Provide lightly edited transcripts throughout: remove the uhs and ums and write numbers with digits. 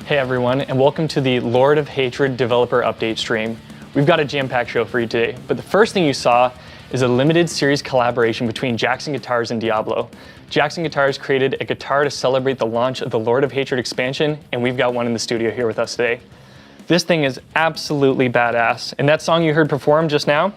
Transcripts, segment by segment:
Hey everyone, and welcome to the Lord of Hatred developer update stream. We've got a jam-packed show for you today, but the first thing you saw is a limited series collaboration between Jackson Guitars and Diablo. Jackson Guitars created a guitar to celebrate the launch of the Lord of Hatred expansion, and we've got one in the studio here with us today. This thing is absolutely badass, and that song you heard performed just now,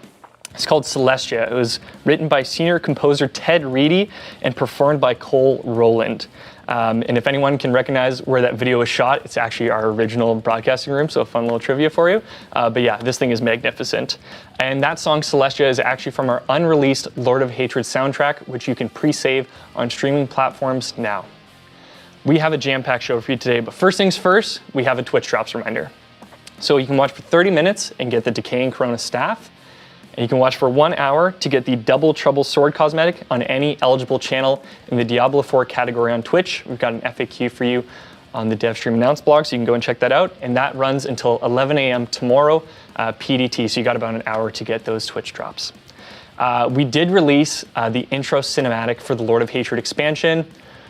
it's called Celestia. It was written by senior composer Ted Reedy and performed by Cole Rowland. And if anyone can recognize where that video was shot, it's actually our original broadcasting room, so a fun little trivia for you. But yeah, this thing is magnificent. And that song, Celestia, is actually from our unreleased Lord of Hatred soundtrack, which you can pre-save on streaming platforms now. We have a jam-packed show for you today, but first things first, we have a Twitch Drops reminder. So you can watch for 30 minutes and get the Decaying Corona staff. And you can watch for 1 hour to get the Double Trouble Sword cosmetic on any eligible channel in the Diablo 4 category on Twitch. We've got an FAQ for you on the DevStream Announce blog, so you can go and check that out. And that runs until 11 a.m. tomorrow, PDT, so you got about an hour to get those Twitch drops. We did release the intro cinematic for the Lord of Hatred expansion.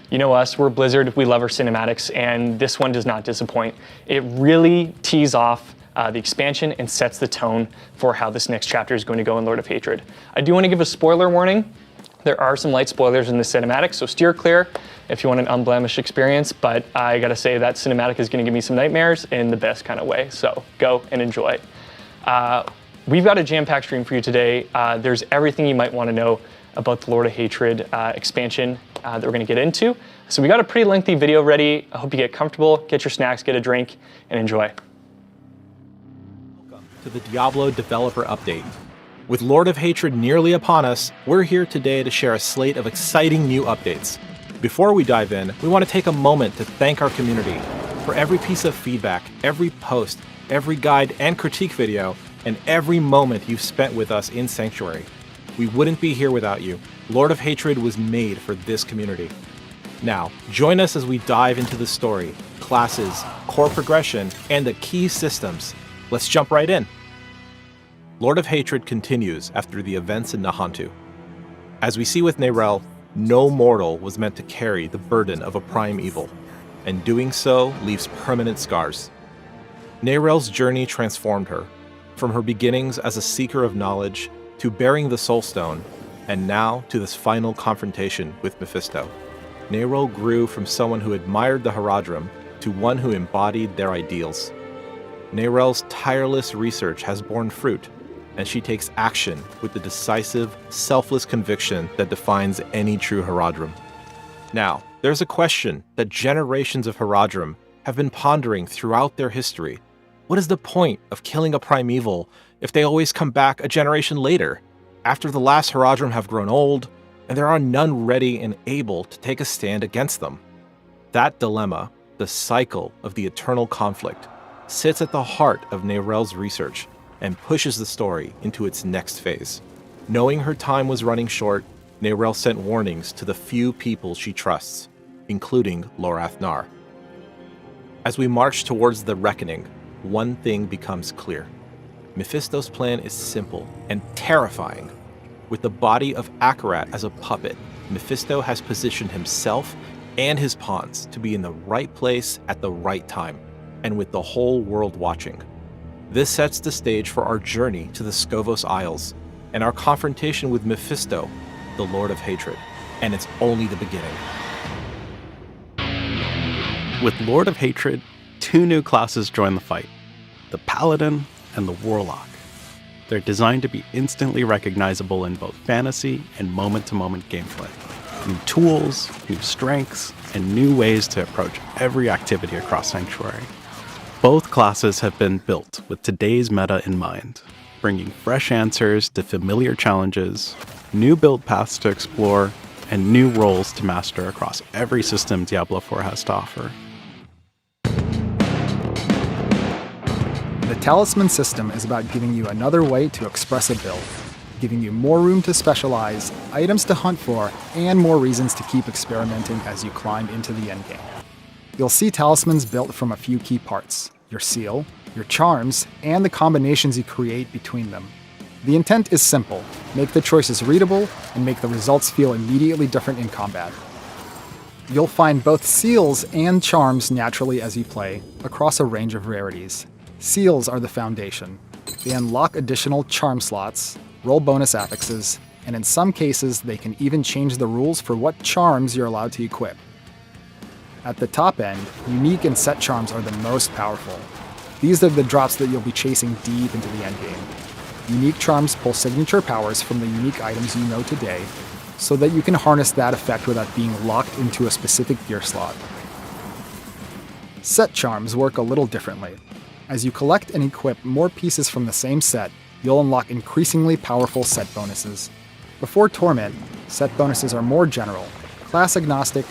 You know us, we're Blizzard, we love our cinematics, and this one does not disappoint. It really tees off the expansion and sets the tone for how this next chapter is going to go in Lord of Hatred. I do want to give a spoiler warning. There are some light spoilers in the cinematic, so steer clear if you want an unblemished experience, but I gotta say that cinematic is gonna give me some nightmares in the best kind of way, so go and enjoy. We've got a jam-packed stream for you today. There's everything you might want to know about the Lord of Hatred expansion that we're gonna get into. So we got a pretty lengthy video ready. I hope you get comfortable, get your snacks, get a drink, and enjoy. To the Diablo developer update. With Lord of Hatred nearly upon us, we're here today to share a slate of exciting new updates. Before we dive in, we want to take a moment to thank our community for every piece of feedback, every post, every guide and critique video, and every moment you've spent with us in Sanctuary. We wouldn't be here without you. Lord of Hatred was made for this community. Now, join us as we dive into the story, classes, core progression, and the key systems. Let's jump right in. Lord of Hatred continues after the events in Nahantu. As we see with Neyrelle, no mortal was meant to carry the burden of a prime evil, and doing so leaves permanent scars. Neyrelle's journey transformed her, from her beginnings as a seeker of knowledge, to bearing the Soul Stone, and now to this final confrontation with Mephisto. Neyrelle grew from someone who admired the Horadrim to one who embodied their ideals. Neyrelle's tireless research has borne fruit, and she takes action with the decisive, selfless conviction that defines any true Horadrim. Now, there's a question that generations of Horadrim have been pondering throughout their history. What is the point of killing a primeval if they always come back a generation later, after the last Horadrim have grown old, and there are none ready and able to take a stand against them? That dilemma, the cycle of the eternal conflict, sits at the heart of Neyrelle's research and pushes the story into its next phase. Knowing her time was running short, Neyrelle sent warnings to the few people she trusts, including Lorath Nar. As we march towards the reckoning, one thing becomes clear. Mephisto's plan is simple and terrifying. With the body of Akarat as a puppet, Mephisto has positioned himself and his pawns to be in the right place at the right time, and with the whole world watching. This sets the stage for our journey to the Scovos Isles, and our confrontation with Mephisto, the Lord of Hatred. And it's only the beginning. With Lord of Hatred, two new classes join the fight, the Paladin and the Warlock. They're designed to be instantly recognizable in both fantasy and moment-to-moment gameplay. New tools, new strengths, and new ways to approach every activity across Sanctuary. Both classes have been built with today's meta in mind, bringing fresh answers to familiar challenges, new build paths to explore, and new roles to master across every system Diablo 4 has to offer. The Talisman system is about giving you another way to express a build, giving you more room to specialize, items to hunt for, and more reasons to keep experimenting as you climb into the endgame. You'll see talismans built from a few key parts: your seal, your charms, and the combinations you create between them. The intent is simple: make the choices readable and make the results feel immediately different in combat. You'll find both seals and charms naturally as you play, across a range of rarities. Seals are the foundation. They unlock additional charm slots, roll bonus affixes, and in some cases they can even change the rules for what charms you're allowed to equip. At the top end, unique and set charms are the most powerful. These are the drops that you'll be chasing deep into the endgame. Unique charms pull signature powers from the unique items you know today, so that you can harness that effect without being locked into a specific gear slot. Set charms work a little differently. As you collect and equip more pieces from the same set, you'll unlock increasingly powerful set bonuses. Before Torment, set bonuses are more general, class agnostic,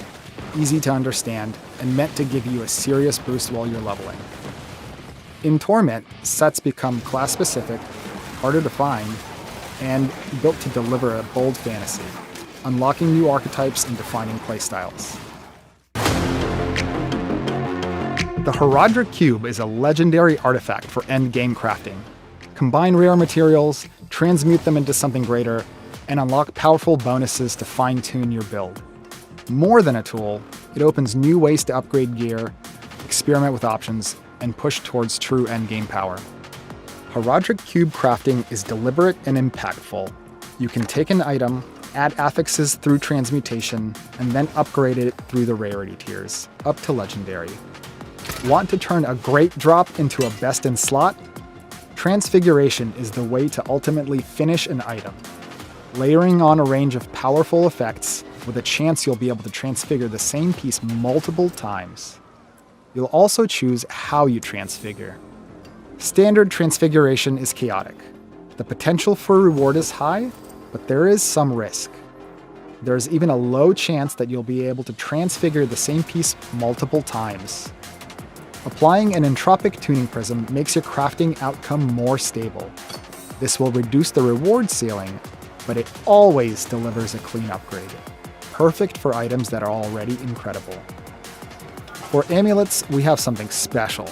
easy to understand, and meant to give you a serious boost while you're leveling. In Torment, sets become class specific, harder to find, and built to deliver a bold fantasy, unlocking new archetypes and defining playstyles. The Horadric Cube is a legendary artifact for endgame crafting. Combine rare materials, transmute them into something greater, and unlock powerful bonuses to fine-tune your build. More than a tool, it opens new ways to upgrade gear, experiment with options, and push towards true endgame power. Horadric Cube crafting is deliberate and impactful. You can take an item, add affixes through transmutation, and then upgrade it through the rarity tiers, up to legendary. Want to turn a great drop into a best in slot? Transfiguration is the way to ultimately finish an item. Layering on a range of powerful effects with a chance you'll be able to transfigure the same piece multiple times. You'll also choose how you transfigure. Standard transfiguration is chaotic. The potential for reward is high, but there is some risk. There is even a low chance that you'll be able to transfigure the same piece multiple times. Applying an entropic tuning prism makes your crafting outcome more stable. This will reduce the reward ceiling, but it always delivers a clean upgrade, perfect for items that are already incredible. For amulets, we have something special.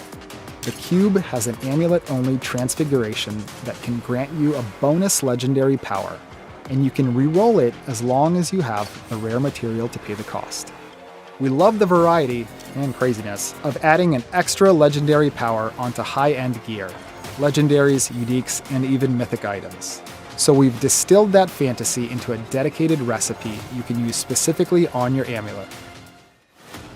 The cube has an amulet-only transfiguration that can grant you a bonus legendary power, and you can re-roll it as long as you have the rare material to pay the cost. We love the variety and craziness of adding an extra legendary power onto high-end gear, legendaries, uniques, and even mythic items. So we've distilled that fantasy into a dedicated recipe you can use specifically on your amulet.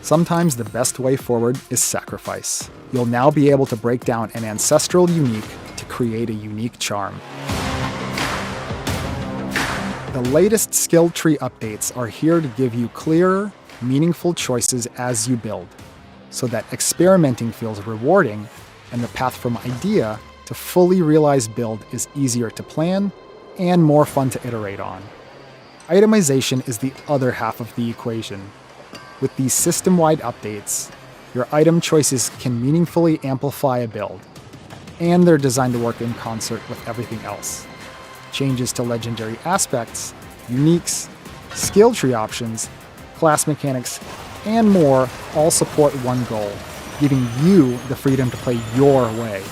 Sometimes the best way forward is sacrifice. You'll now be able to break down an ancestral unique to create a unique charm. The latest skill tree updates are here to give you clearer, meaningful choices as you build, so that experimenting feels rewarding and the path from idea to fully realized build is easier to plan and more fun to iterate on. Itemization is the other half of the equation. With these system-wide updates, your item choices can meaningfully amplify a build, and they're designed to work in concert with everything else. Changes to legendary aspects, uniques, skill tree options, class mechanics, and more all support one goal, giving you the freedom to play your way.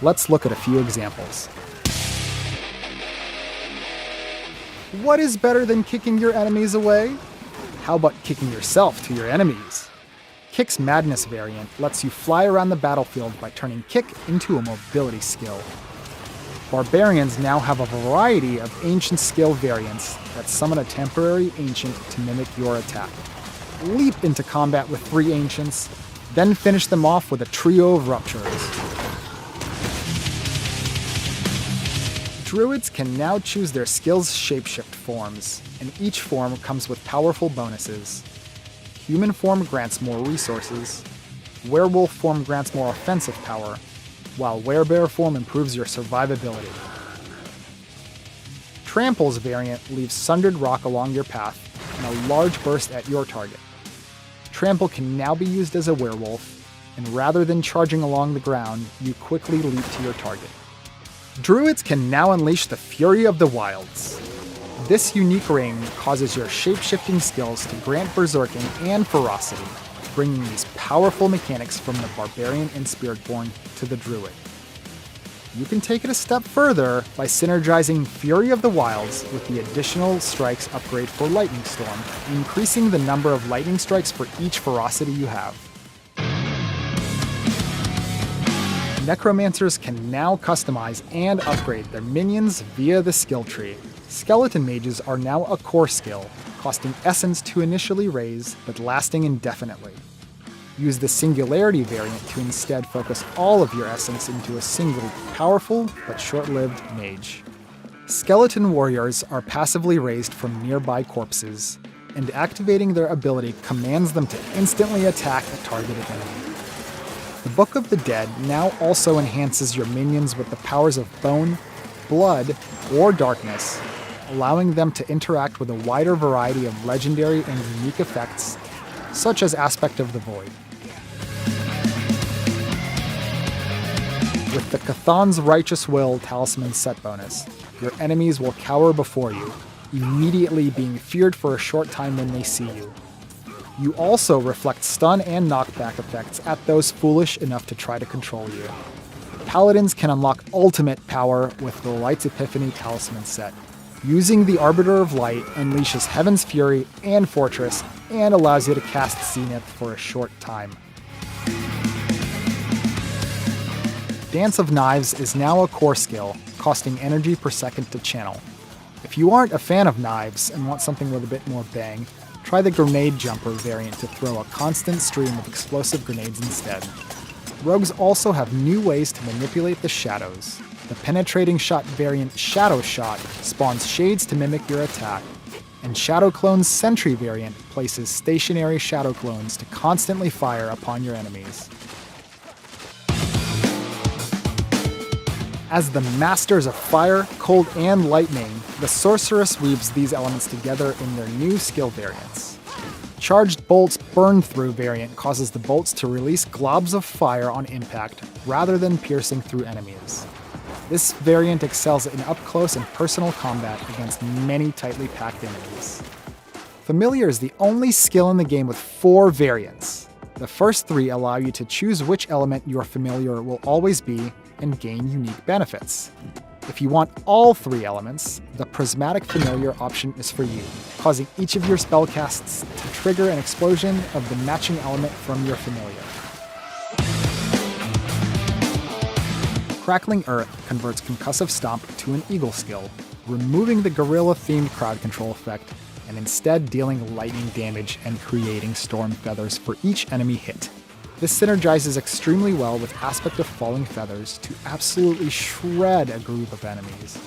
Let's look at a few examples. What is better than kicking your enemies away? How about kicking yourself to your enemies? Kick's Madness variant lets you fly around the battlefield by turning Kick into a mobility skill. Barbarians now have a variety of ancient skill variants that summon a temporary ancient to mimic your attack. Leap into combat with 3 ancients, then finish them off with a trio of ruptures. Druids can now choose their skill's shapeshift forms, and each form comes with powerful bonuses. Human form grants more resources, werewolf form grants more offensive power, while werebear form improves your survivability. Trample's variant leaves sundered rock along your path and a large burst at your target. Trample can now be used as a werewolf, and rather than charging along the ground, you quickly leap to your target. Druids can now unleash the fury of the wilds. This unique ring causes your shape-shifting skills to grant berserking and ferocity, bringing these powerful mechanics from the barbarian and spiritborn to the druid. You can take it a step further by synergizing Fury of the Wilds with the additional strikes upgrade for Lightning Storm, increasing the number of lightning strikes for each ferocity you have. Necromancers can now customize and upgrade their minions via the skill tree. Skeleton mages are now a core skill, costing essence to initially raise, but lasting indefinitely. Use the Singularity variant to instead focus all of your essence into a single, powerful but short-lived mage. Skeleton warriors are passively raised from nearby corpses, and activating their ability commands them to instantly attack a targeted enemy. The Book of the Dead now also enhances your minions with the powers of Bone, Blood, or Darkness, allowing them to interact with a wider variety of legendary and unique effects, such as Aspect of the Void. With the Cthulhu's Righteous Will Talisman set bonus, your enemies will cower before you, immediately being feared for a short time when they see you. You also reflect stun and knockback effects at those foolish enough to try to control you. Paladins can unlock ultimate power with the Light's Epiphany Talisman set. Using the Arbiter of Light unleashes Heaven's Fury and Fortress and allows you to cast Zenith for a short time. Dance of Knives is now a core skill, costing energy per second to channel. If you aren't a fan of knives and want something with a bit more bang, try the Grenade Jumper variant to throw a constant stream of explosive grenades instead. Rogues also have new ways to manipulate the shadows. The Penetrating Shot variant Shadow Shot spawns shades to mimic your attack, and Shadow Clone's Sentry variant places stationary shadow clones to constantly fire upon your enemies. As the masters of fire, cold, and lightning, the sorceress weaves these elements together in their new skill variants. Charged Bolt's Burn Through variant causes the bolts to release globs of fire on impact rather than piercing through enemies. This variant excels in up-close and personal combat against many tightly packed enemies. Familiar is the only skill in the game with 4 variants. The first 3 allow you to choose which element your familiar will always be and gain unique benefits. If you want all 3 elements, the Prismatic Familiar option is for you, causing each of your spellcasts to trigger an explosion of the matching element from your familiar. Crackling Earth converts Concussive Stomp to an Eagle skill, removing the gorilla-themed crowd control effect and instead dealing lightning damage and creating storm feathers for each enemy hit. This synergizes extremely well with Aspect of Falling Feathers to absolutely shred a group of enemies.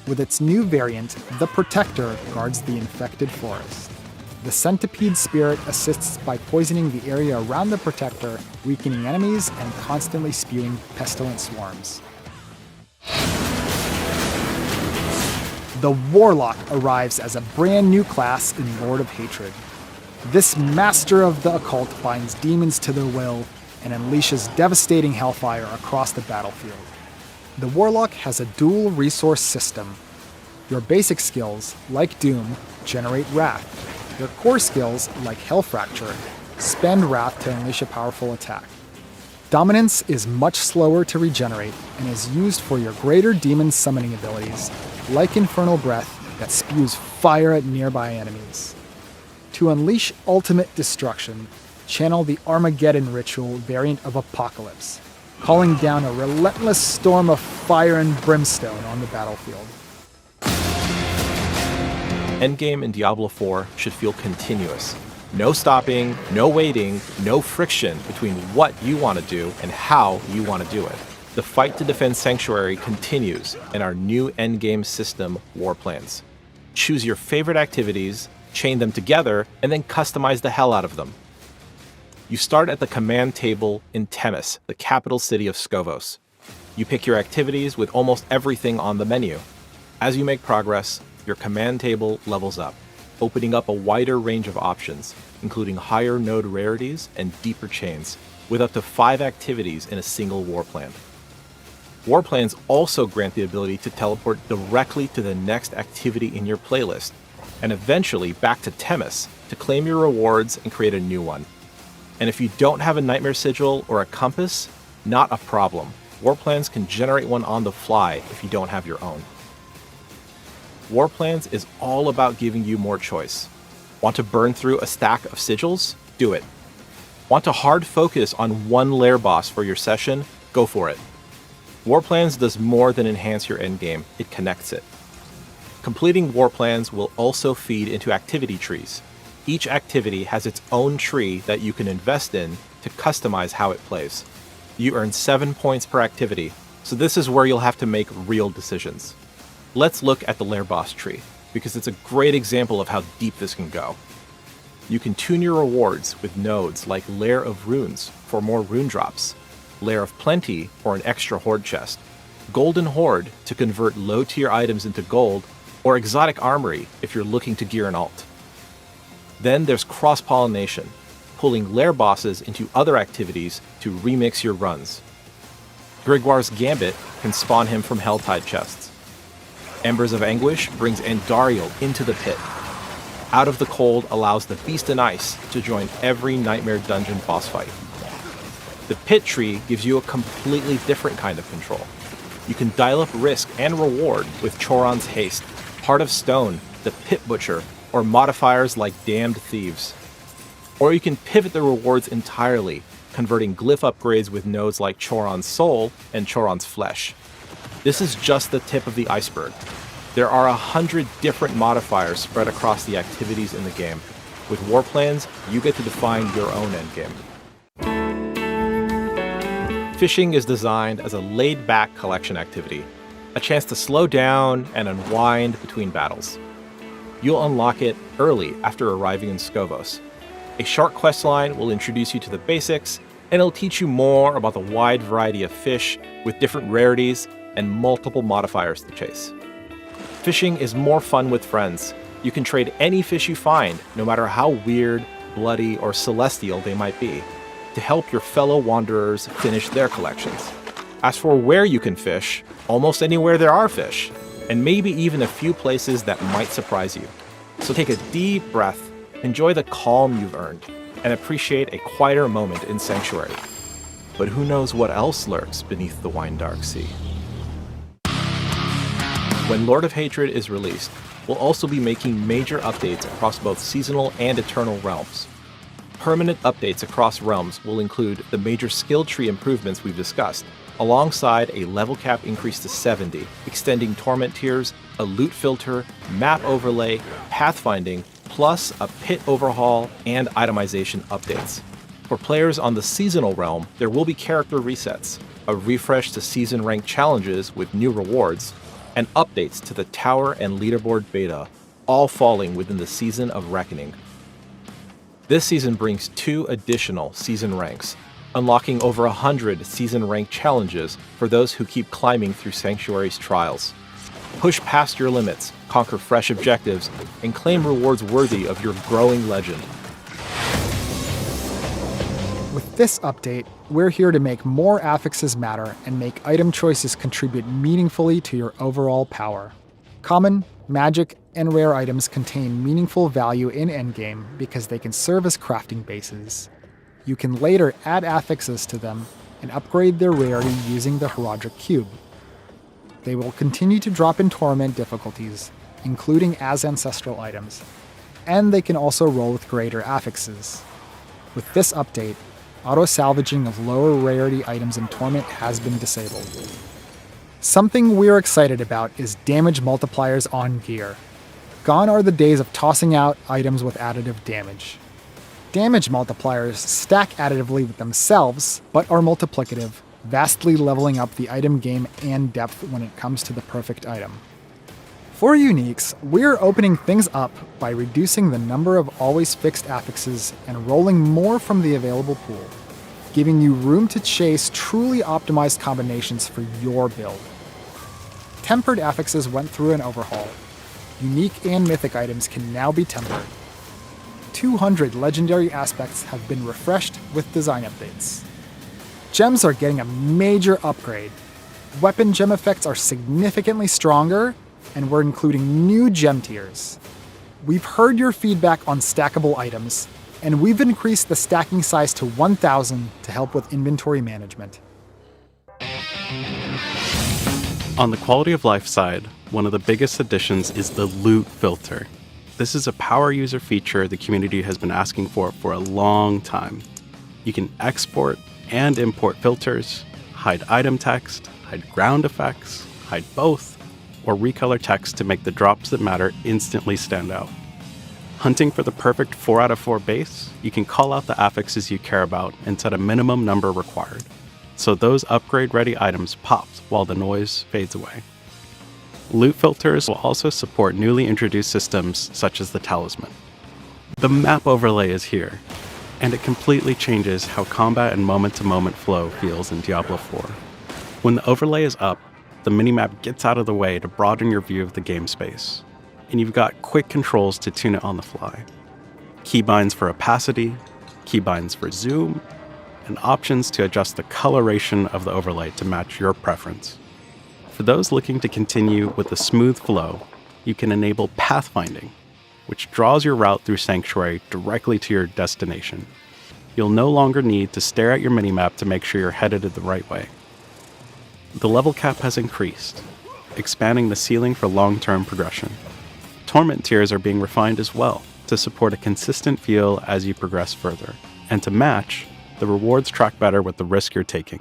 With its new variant, the Protector guards the infected forest. The Centipede Spirit assists by poisoning the area around the Protector, weakening enemies and constantly spewing pestilent swarms. The Warlock arrives as a brand new class in Lord of Hatred. This master of the occult binds demons to their will and unleashes devastating hellfire across the battlefield. The Warlock has a dual resource system. Your basic skills, like Doom, generate Wrath. Your core skills, like Hell Fracture, spend Wrath to unleash a powerful attack. Dominance is much slower to regenerate and is used for your greater demon summoning abilities, like Infernal Breath that spews fire at nearby enemies. To unleash ultimate destruction, channel the Armageddon Ritual variant of Apocalypse, calling down a relentless storm of fire and brimstone on the battlefield. Endgame in Diablo 4 should feel continuous. No stopping, no waiting, no friction between what you want to do and how you want to do it. The fight to defend Sanctuary continues in our new endgame system, War Plans. Choose your favorite activities, chain them together, and then customize the hell out of them. You start at the command table in Themis, the capital city of Skovos. You pick your activities with almost everything on the menu. As you make progress, your command table levels up, opening up a wider range of options, including higher node rarities and deeper chains, with up to 5 activities in a single war plan. War plans also grant the ability to teleport directly to the next activity in your playlist, and eventually back to Themis to claim your rewards and create a new one. And if you don't have a Nightmare Sigil or a Compass, not a problem. War Plans can generate one on the fly if you don't have your own. War Plans is all about giving you more choice. Want to burn through a stack of sigils? Do it. Want to hard focus on one lair boss for your session? Go for it. War Plans does more than enhance your endgame, it connects it. Completing War Plans will also feed into activity trees. Each activity has its own tree that you can invest in to customize how it plays. You earn 7 points per activity, so this is where you'll have to make real decisions. Let's look at the lair boss tree, because it's a great example of how deep this can go. You can tune your rewards with nodes like Lair of Runes for more rune drops, Lair of Plenty for an extra horde chest, Golden Horde to convert low-tier items into gold, or Exotic Armory if you're looking to gear an alt. Then there's cross-pollination, pulling lair bosses into other activities to remix your runs. Grigwar's Gambit can spawn him from Helltide chests. Embers of Anguish brings Andariel into the pit. Out of the Cold allows the Beast in Ice to join every Nightmare Dungeon boss fight. The Pit Tree gives you a completely different kind of control. You can dial up risk and reward with Choron's Haste, Heart of Stone, the Pit Butcher, or modifiers like Damned Thieves. Or you can pivot the rewards entirely, converting glyph upgrades with nodes like Choron's Soul and Choron's Flesh. This is just the tip of the iceberg. There are 100 different modifiers spread across the activities in the game. With War Plans, you get to define your own endgame. Fishing is designed as a laid-back collection activity, a chance to slow down and unwind between battles. You'll unlock it early after arriving in Skovos. A short questline will introduce you to the basics, and it'll teach you more about the wide variety of fish with different rarities and multiple modifiers to chase. Fishing is more fun with friends. You can trade any fish you find, no matter how weird, bloody, or celestial they might be, to help your fellow wanderers finish their collections. As for where you can fish, almost anywhere there are fish, and maybe even a few places that might surprise you. So take a deep breath, enjoy the calm you've earned, and appreciate a quieter moment in Sanctuary. But who knows what else lurks beneath the wine-dark sea? When Lord of Hatred is released, we'll also be making major updates across both seasonal and eternal realms. Permanent updates across realms will include the major skill tree improvements we've discussed, alongside a level cap increase to 70, extending torment tiers, a loot filter, map overlay, pathfinding, plus a pit overhaul and itemization updates. For players on the seasonal realm, there will be character resets, a refresh to season rank challenges with new rewards, and updates to the tower and leaderboard beta, all falling within the Season of Reckoning. This season brings 2 additional season ranks, unlocking over 100 season rank challenges for those who keep climbing through Sanctuary's trials. Push past your limits, conquer fresh objectives, and claim rewards worthy of your growing legend. With this update, we're here to make more affixes matter and make item choices contribute meaningfully to your overall power. Common, magic, and rare items contain meaningful value in endgame because they can serve as crafting bases. You can later add affixes to them and upgrade their rarity using the Horadric Cube. They will continue to drop in torment difficulties, including as ancestral items, and they can also roll with greater affixes. With this update, auto-salvaging of lower rarity items in torment has been disabled. Something we're excited about is damage multipliers on gear. Gone are the days of tossing out items with additive damage. Damage multipliers stack additively with themselves, but are multiplicative, vastly leveling up the item game and depth when it comes to the perfect item. For uniques, we're opening things up by reducing the number of always fixed affixes and rolling more from the available pool, giving you room to chase truly optimized combinations for your build. Tempered affixes went through an overhaul. Unique and mythic items can now be tempered. 200 legendary aspects have been refreshed with design updates. Gems are getting a major upgrade. Weapon gem effects are significantly stronger, and we're including new gem tiers. We've heard your feedback on stackable items, and we've increased the stacking size to 1,000 to help with inventory management. On the quality of life side, one of the biggest additions is the loot filter. This is a power user feature the community has been asking for a long time. You can export and import filters, hide item text, hide ground effects, hide both, or recolor text to make the drops that matter instantly stand out. Hunting for the perfect 4 out of 4 base, you can call out the affixes you care about and set a minimum number required, so those upgrade-ready items pop while the noise fades away. Loot filters will also support newly introduced systems such as the Talisman. The map overlay is here, and it completely changes how combat and moment-to-moment flow feels in Diablo 4. When the overlay is up, the minimap gets out of the way to broaden your view of the game space, and you've got quick controls to tune it on the fly. Keybinds for opacity, keybinds for zoom, and options to adjust the coloration of the overlay to match your preference. For those looking to continue with a smooth flow, you can enable pathfinding, which draws your route through Sanctuary directly to your destination. You'll no longer need to stare at your minimap to make sure you're headed the right way. The level cap has increased, expanding the ceiling for long-term progression. Torment tiers are being refined as well to support a consistent feel as you progress further, and to match, the rewards track better with the risk you're taking.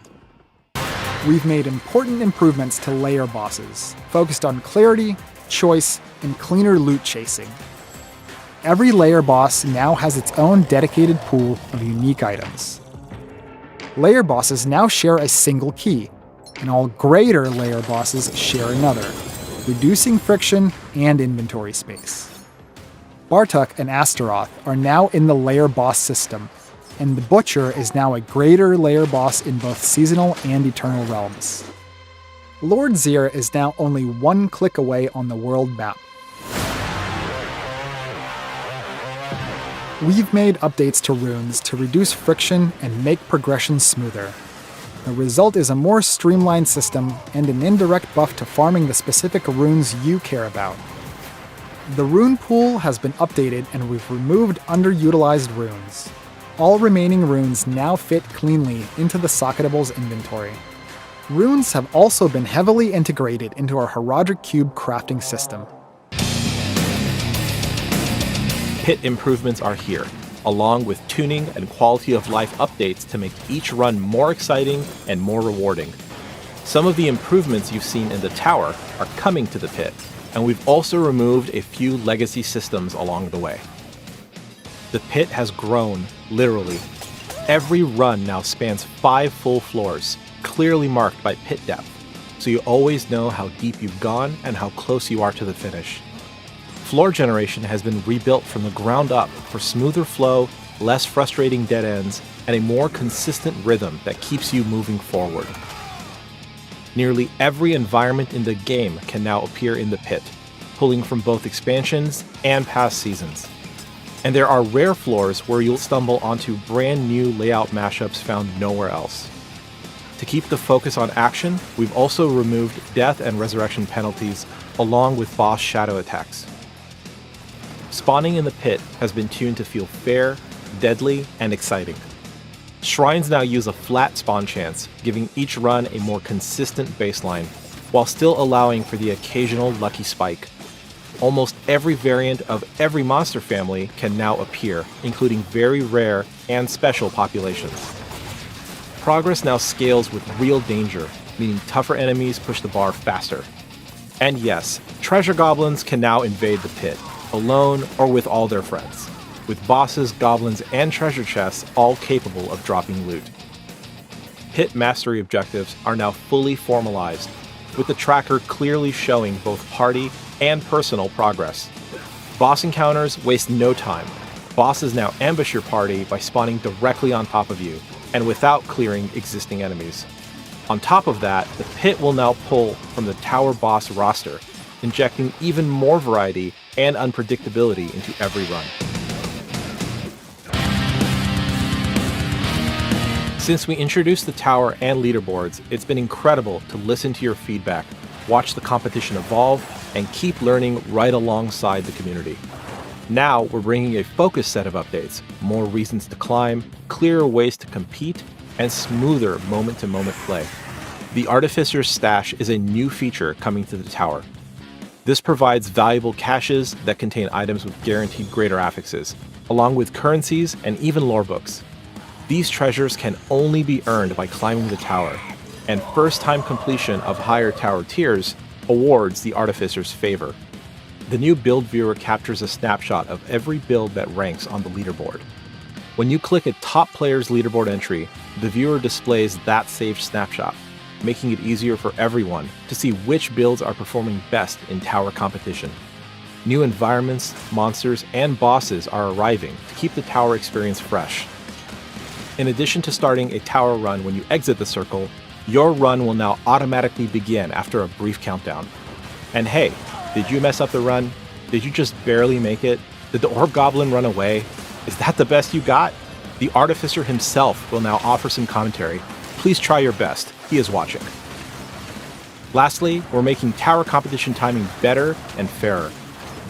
We've made important improvements to layer bosses, focused on clarity, choice, and cleaner loot chasing. Every layer boss now has its own dedicated pool of unique items. Layer bosses now share a single key, and all greater layer bosses share another, reducing friction and inventory space. Bartok and Astaroth are now in the layer boss system, and the Butcher is now a greater layer boss in both Seasonal and Eternal Realms. Lord Zir is now only one click away on the world map. We've made updates to runes to reduce friction and make progression smoother. The result is a more streamlined system and an indirect buff to farming the specific runes you care about. The rune pool has been updated and we've removed underutilized runes. All remaining runes now fit cleanly into the Socketable's inventory. Runes have also been heavily integrated into our Horadric Cube crafting system. Pit improvements are here, along with tuning and quality of life updates to make each run more exciting and more rewarding. Some of the improvements you've seen in the tower are coming to the pit, and we've also removed a few legacy systems along the way. The pit has grown, literally. Every run now spans 5 full floors, clearly marked by pit depth, so you always know how deep you've gone and how close you are to the finish. Floor generation has been rebuilt from the ground up for smoother flow, less frustrating dead ends, and a more consistent rhythm that keeps you moving forward. Nearly every environment in the game can now appear in the pit, pulling from both expansions and past seasons. And there are rare floors where you'll stumble onto brand new layout mashups found nowhere else. To keep the focus on action, we've also removed death and resurrection penalties along with boss shadow attacks. Spawning in the pit has been tuned to feel fair, deadly, and exciting. Shrines now use a flat spawn chance, giving each run a more consistent baseline, while still allowing for the occasional lucky spike. Almost every variant of every monster family can now appear, including very rare and special populations. Progress now scales with real danger, meaning tougher enemies push the bar faster. And yes, treasure goblins can now invade the pit, alone or with all their friends, with bosses, goblins, and treasure chests all capable of dropping loot. Pit mastery objectives are now fully formalized, with the tracker clearly showing both party and personal progress. Boss encounters waste no time. Bosses now ambush your party by spawning directly on top of you, and without clearing existing enemies. On top of that, the pit will now pull from the tower boss roster, injecting even more variety and unpredictability into every run. Since we introduced the tower and leaderboards, it's been incredible to listen to your feedback, watch the competition evolve, and keep learning right alongside the community. Now we're bringing a focused set of updates, more reasons to climb, clearer ways to compete, and smoother moment-to-moment play. The Artificer's Stash is a new feature coming to the tower. This provides valuable caches that contain items with guaranteed greater affixes, along with currencies and even lore books. These treasures can only be earned by climbing the tower, and first-time completion of higher tower tiers awards the Artificer's favor. The new build viewer captures a snapshot of every build that ranks on the leaderboard. When you click a top player's leaderboard entry, the viewer displays that saved snapshot, making it easier for everyone to see which builds are performing best in tower competition. New environments, monsters, and bosses are arriving to keep the tower experience fresh. In addition to starting a tower run when you exit the circle, your run will now automatically begin after a brief countdown. And hey, did you mess up the run? Did you just barely make it? Did the Orb Goblin run away? Is that the best you got? The Artificer himself will now offer some commentary. Please try your best. He is watching. Lastly, we're making tower competition timing better and fairer.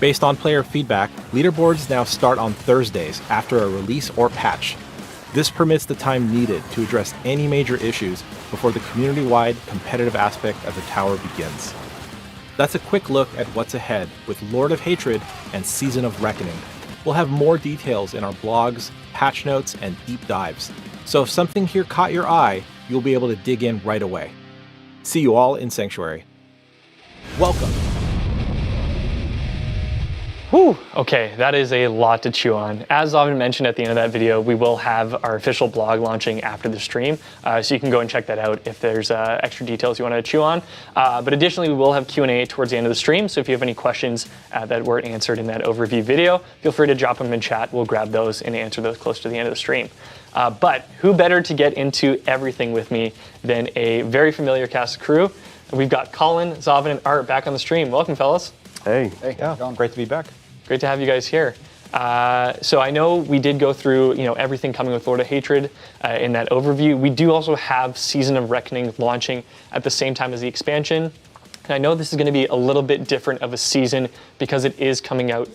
Based on player feedback, leaderboards now start on Thursdays after a release or patch. This permits the time needed to address any major issues before the community-wide competitive aspect of the tower begins. That's a quick look at what's ahead with Lord of Hatred and Season of Reckoning. We'll have more details in our blogs, patch notes, and deep dives. So if something here caught your eye, you'll be able to dig in right away. See you all in Sanctuary. Welcome. Whew, okay, that is a lot to chew on. As Zavin mentioned at the end of that video, we will have our official blog launching after the stream, so you can go and check that out if there's extra details you want to chew on. But additionally, we will have Q&A towards the end of the stream, so if you have any questions that weren't answered in that overview video, feel free to drop them in chat. We'll grab those and answer those close to the end of the stream. But who better to get into everything with me than a very familiar cast of crew? We've got Colin, Zavin, and Art back on the stream. Welcome, fellas. Hey. Yeah, great to be back. Great to have you guys here. So I know we did go through, everything coming with Lord of Hatred in that overview. We do also have Season of Reckoning launching at the same time as the expansion. And I know this is going to be a little bit different of a season because it is coming out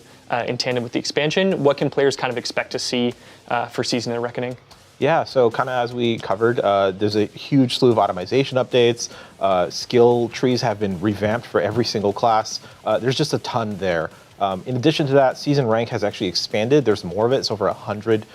in tandem with the expansion. What can players kind of expect to see for Season of Reckoning? Yeah, so kind of as we covered, there's a huge slew of itemization updates. Skill trees have been revamped for every single class. There's just a ton there. In addition to that, season rank has actually expanded. There's more of it. It's over 100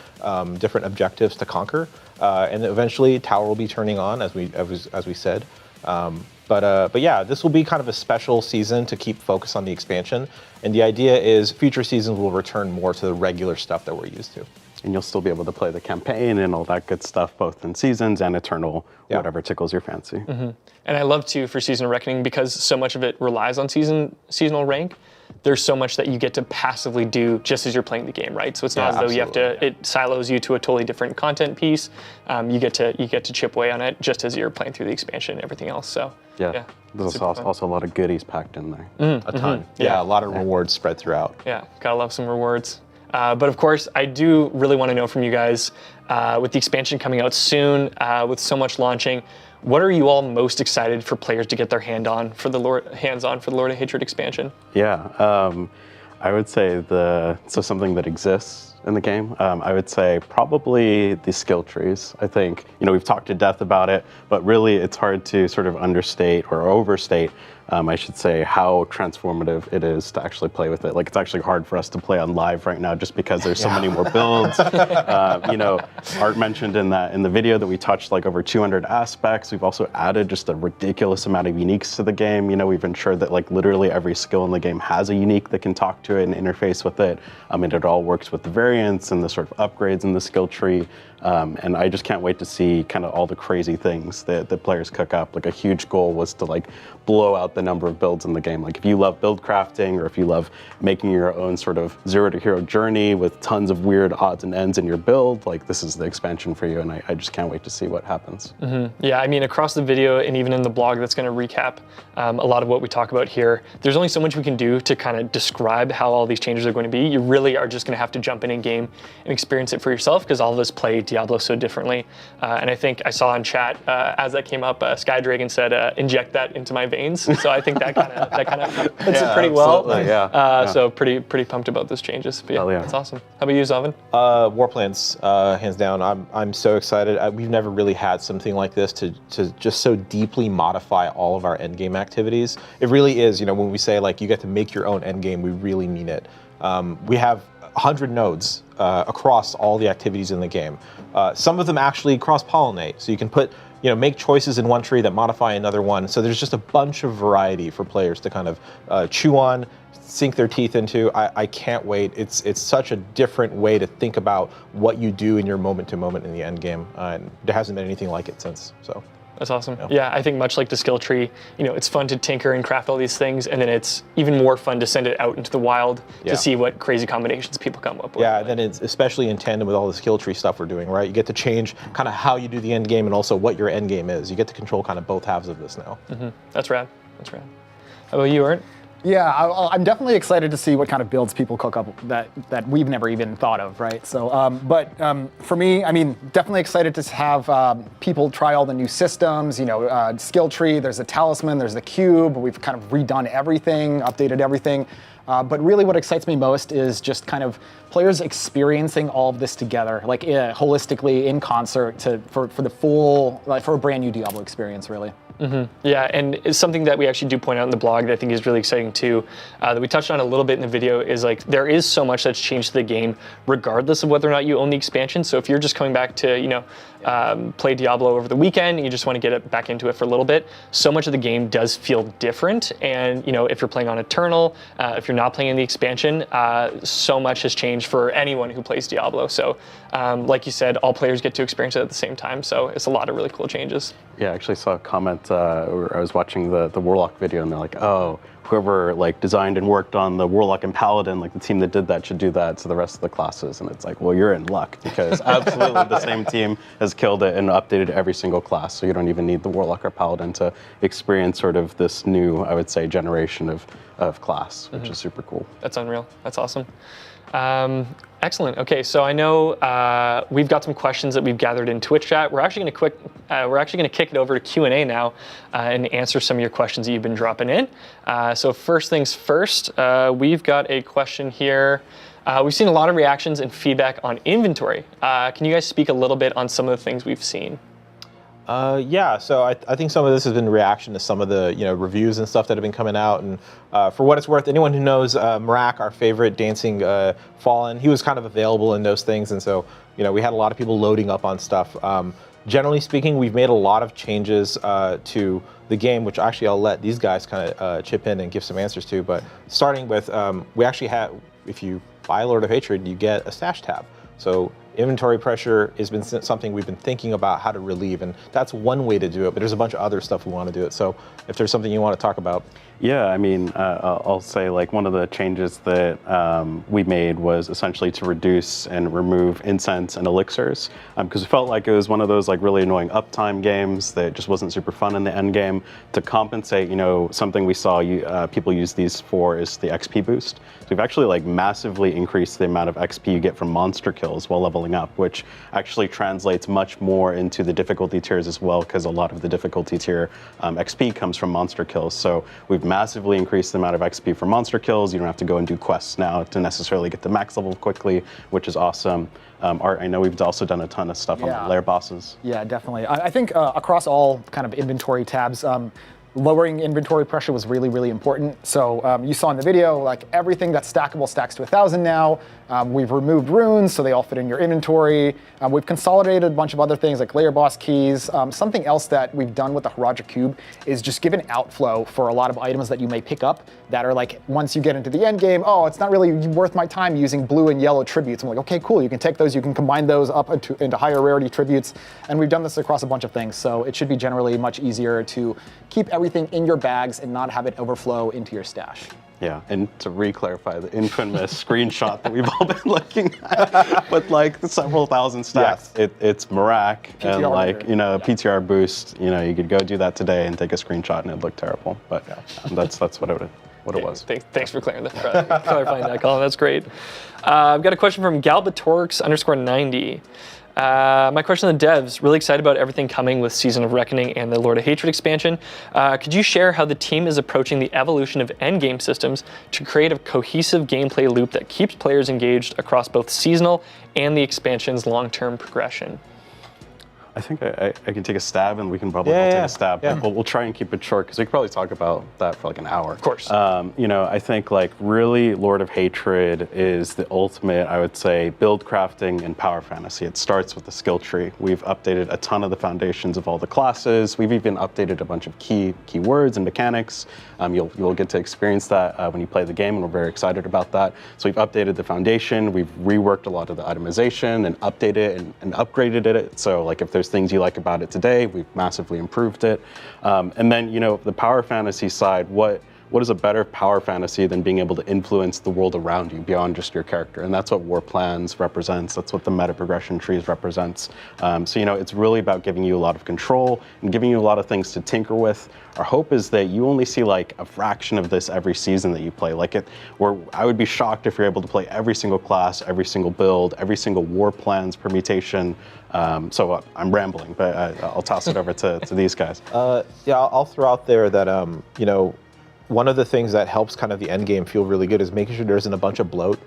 different objectives to conquer, and eventually tower will be turning on, as we said. But yeah, this will be kind of a special season to keep focus on the expansion. And the idea is future seasons will return more to the regular stuff that we're used to. And you'll still be able to play the campaign and all that good stuff, both in Seasons and Eternal, whatever tickles your fancy. Mm-hmm. And I love, too, for Season of Reckoning, because so much of it relies on seasonal rank, there's so much that you get to passively do just as you're playing the game, right? So it's not as though you have to, it silos you to a totally different content piece. You get to chip away on it just as you're playing through the expansion and everything else. So yeah. There's also a lot of goodies packed in there. A ton. Yeah, a lot of rewards spread throughout. Yeah, gotta love some rewards. But of course, I do really want to know from you guys, with the expansion coming out soon, with so much launching, what are you all most excited for players to get their hands on for the Lord of Hatred expansion? Yeah, I would say something that exists in the game. I would say probably the skill trees. I think, we've talked to death about it, but really it's hard to sort of understate or overstate, I should say, how transformative it is to actually play with it. Like, it's actually hard for us to play on live right now just because there's so many more builds. Art mentioned in the video that we touched like over 200 aspects. We've also added just a ridiculous amount of uniques to the game. We've ensured that like literally every skill in the game has a unique that can talk to it and interface with it. And it all works with the variants and the sort of upgrades in the skill tree. And I just can't wait to see kind of all the crazy things that players cook up. Like, a huge goal was to like blow out the number of builds in the game. Like, if you love build crafting, or if you love making your own sort of zero to hero journey with tons of weird odds and ends in your build, like, this is the expansion for you. And I just can't wait to see what happens. Mm-hmm. Yeah, I mean, across the video and even in the blog that's going to recap a lot of what we talk about here, there's only so much we can do to kind of describe how all these changes are going to be. You really are just going to have to jump in game and experience it for yourself, because all of us play Diablo so differently. And I think I saw in chat, as that came up, Sky Dragon said, inject that into my veins. So So I think that kind of fits it pretty well. So pretty pumped about those changes. But yeah, that's awesome. How about you, Zavin? Warplanes, hands down. I'm so excited. We've never really had something like this to just so deeply modify all of our endgame activities. It really is, when we say like you get to make your own endgame, we really mean it. We have 100 nodes across all the activities in the game. Some of them actually cross-pollinate, so you can make choices in one tree that modify another one. So there's just a bunch of variety for players to kind of chew on, sink their teeth into. I can't wait. It's such a different way to think about what you do in your moment to moment in the end game. And there hasn't been anything like it since. So. That's awesome. Yeah, I think much like the skill tree, it's fun to tinker and craft all these things, and then it's even more fun to send it out into the wild to see what crazy combinations people come up with. Yeah, and then it's especially in tandem with all the skill tree stuff we're doing, right? You get to change kind of how you do the end game and also what your end game is. You get to control kind of both halves of this now. Mm-hmm. That's rad. How about you, Art? Yeah, I'm definitely excited to see what kind of builds people cook up that we've never even thought of, right? So, for me, definitely excited to have people try all the new systems. Skill tree. There's a talisman. There's the cube. We've kind of redone everything, updated everything. But really, what excites me most is just kind of players experiencing all of this together, like holistically in concert for the full, for a brand new Diablo experience, really. Mm-hmm. Yeah, and it's something that we actually do point out in the blog that I think is really exciting too, that we touched on a little bit in the video, is like there is so much that's changed the game regardless of whether or not you own the expansion. So if you're just coming back to, play Diablo over the weekend and you just want to get it back into it for a little bit, so much of the game does feel different. And, if you're playing on Eternal, if you're not playing in the expansion, so much has changed for anyone who plays Diablo. So like you said, all players get to experience it at the same time. So it's a lot of really cool changes. Yeah, I actually saw a comment where I was watching the Warlock video, and they're like, oh, whoever designed and worked on the Warlock and Paladin, the team that did that should do that to the rest of the classes. And it's like, well, you're in luck, because absolutely the same team has killed it and updated every single class. So you don't even need the Warlock or Paladin to experience sort of this new, I would say, generation of class, which is super cool. That's unreal. That's awesome. Excellent. Okay, so I know we've got some questions that we've gathered in Twitch chat. We're actually going to kick it over to Q&A now and answer some of your questions that you've been dropping in. So first things first, we've got a question here. We've seen a lot of reactions and feedback on inventory. Can you guys speak a little bit on some of the things we've seen? Yeah, so I think some of this has been reaction to some of the reviews and stuff that have been coming out. And for what it's worth, anyone who knows Marak, our favorite dancing Fallen, he was kind of available in those things. And so we had a lot of people loading up on stuff. Generally speaking, we've made a lot of changes to the game, which actually I'll let these guys kind of chip in and give some answers to. But starting with, we actually have, if you buy Lord of Hatred, you get a stash tab. So inventory pressure has been something we've been thinking about how to relieve, and that's one way to do it, but there's a bunch of other stuff we want to do it. So if there's something you want to talk about. Yeah, I'll say one of the changes that we made was essentially to reduce and remove incense and elixirs, because we felt like it was one of those really annoying uptime games that just wasn't super fun in the end game. To compensate, something we saw people use these for is the XP boost. So we've actually massively increased the amount of XP you get from monster kills while leveling up, which actually translates much more into the difficulty tiers as well, because a lot of the difficulty tier XP comes from monster kills. So we've massively increased the amount of XP for monster kills. You don't have to go and do quests now to necessarily get to max level quickly, which is awesome. Art, I know we've also done a ton of stuff on the lair bosses. Yeah, definitely. I think across all kind of inventory tabs, lowering inventory pressure was really, really important. So you saw in the video, everything that's stackable stacks to 1,000 now. We've removed runes, so they all fit in your inventory. We've consolidated a bunch of other things like layer boss keys. Something else that we've done with the Horadric Cube is just give an outflow for a lot of items that you may pick up that are once you get into the end game, oh, it's not really worth my time using blue and yellow tributes. I'm like, okay, cool, you can take those, you can combine those up into higher rarity tributes. And we've done this across a bunch of things, so it should be generally much easier to keep everything in your bags and not have it overflow into your stash. Yeah, and to re-clarify the infamous screenshot that we've all been looking at with several thousand stacks, it's Marak and PTR boost. You could go do that today and take a screenshot and it'd look terrible. But that's what it would. what it was. Thanks for clarifying that, Colin. That's great. I've got a question from Galbatorix_90. My question to the devs, really excited about everything coming with Season of Reckoning and the Lord of Hatred expansion. Could you share how the team is approaching the evolution of endgame systems to create a cohesive gameplay loop that keeps players engaged across both seasonal and the expansion's long-term progression? I think I can take a stab, and we can probably all take a stab. Yeah. But we'll try and keep it short because we could probably talk about that for like an hour. Of course. I think like really Lord of Hatred is the ultimate, I would say, build crafting and power fantasy. It starts with the skill tree. We've updated a ton of the foundations of all the classes. We've even updated a bunch of keywords and mechanics. You'll get to experience that when you play the game, and we're very excited about that. So we've updated the foundation. We've reworked a lot of the itemization and updated it and upgraded it. So like if there's things you like about it today, we've massively improved it. And then, the power fantasy side, what is a better power fantasy than being able to influence the world around you beyond just your character? And that's what War Plans represents. That's what the meta progression trees represents. It's really about giving you a lot of control and giving you a lot of things to tinker with. Our hope is that you only see like a fraction of this every season that you play. Where I would be shocked if you're able to play every single class, every single build, every single War Plans permutation. So I'm rambling, but I'll toss it over to these guys. I'll throw out there that one of the things that helps kind of the end game feel really good is making sure there isn't a bunch of bloat.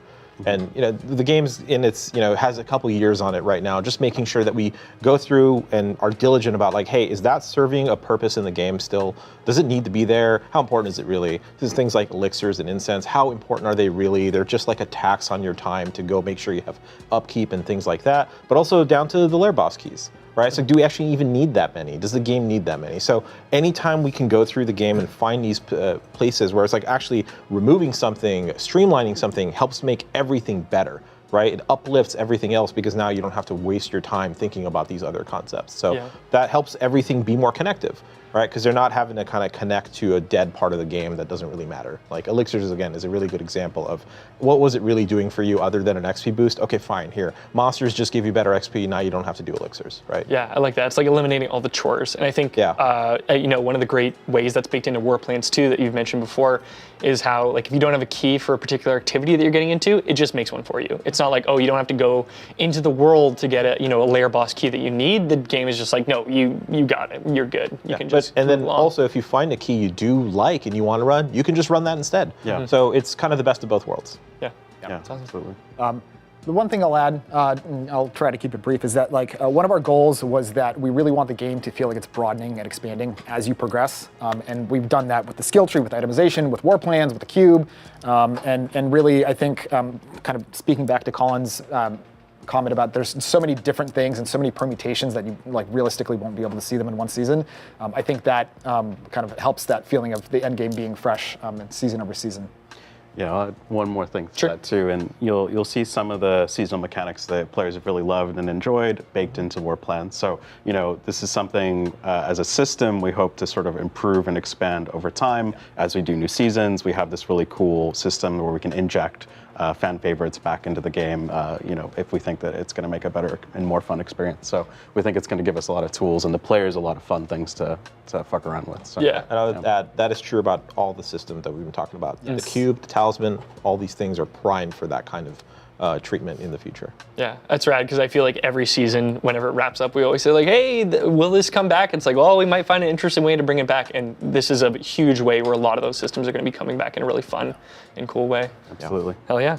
And the game's in its has a couple years on it right now. Just making sure that we go through and are diligent about like, hey, is that serving a purpose in the game still? Does it need to be there? How important is it really? There's things like elixirs and incense. How important are they really? They're just like a tax on your time to go make sure you have upkeep and things like that. But also down to the lair boss keys. Right? So do we actually even need that many? Does the game need that many? So anytime we can go through the game and find these places where it's like actually removing something, streamlining something helps make everything better, right? It uplifts everything else because now you don't have to waste your time thinking about these other concepts. So that helps everything be more connective, right? Because they're not having to kind of connect to a dead part of the game that doesn't really matter. Like elixirs, again, is a really good example of what was it really doing for you other than an XP boost? Okay, fine, here. Monsters just give you better XP, now you don't have to do elixirs, right? Yeah, I like that. It's like eliminating all the chores. And I think, one of the great ways that's baked into War Plans too that you've mentioned before is how, like, if you don't have a key for a particular activity that you're getting into, it just makes one for you. It's not like, oh, you don't have to go into the world to get a lair boss key that you need. The game is just like, no, you got it. You're good. You can just and then also, if you find a key you do like and you want to run, you can just run that instead. Yeah. So it's kind of the best of both worlds. Yeah. Absolutely. The one thing I'll add, and I'll try to keep it brief, is that one of our goals was that we really want the game to feel like it's broadening and expanding as you progress. And we've done that with the skill tree, with itemization, with War Plans, with the cube. And really, I think, kind of speaking back to Colin's comment about there's so many different things and so many permutations that you realistically won't be able to see them in one season. I think that kind of helps that feeling of the end game being fresh season over season. Yeah, I'll add one more thing to that too, and you'll see some of the seasonal mechanics that players have really loved and enjoyed baked into War Plans. So this is something as a system we hope to sort of improve and expand over time as we do new seasons. We have this really cool system where we can inject fan favorites back into the game, if we think that it's going to make a better and more fun experience. So we think it's going to give us a lot of tools and the players a lot of fun things to fuck around with. So, and I would add, that is true about all the systems that we've been talking about. The cube, the talisman, all these things are primed for that kind of treatment in the future. Yeah, that's rad, because I feel like every season, whenever it wraps up, we always say like, hey, will this come back? It's like, well, we might find an interesting way to bring it back, and this is a huge way where a lot of those systems are going to be coming back in a really fun and cool way. Absolutely. Hell yeah.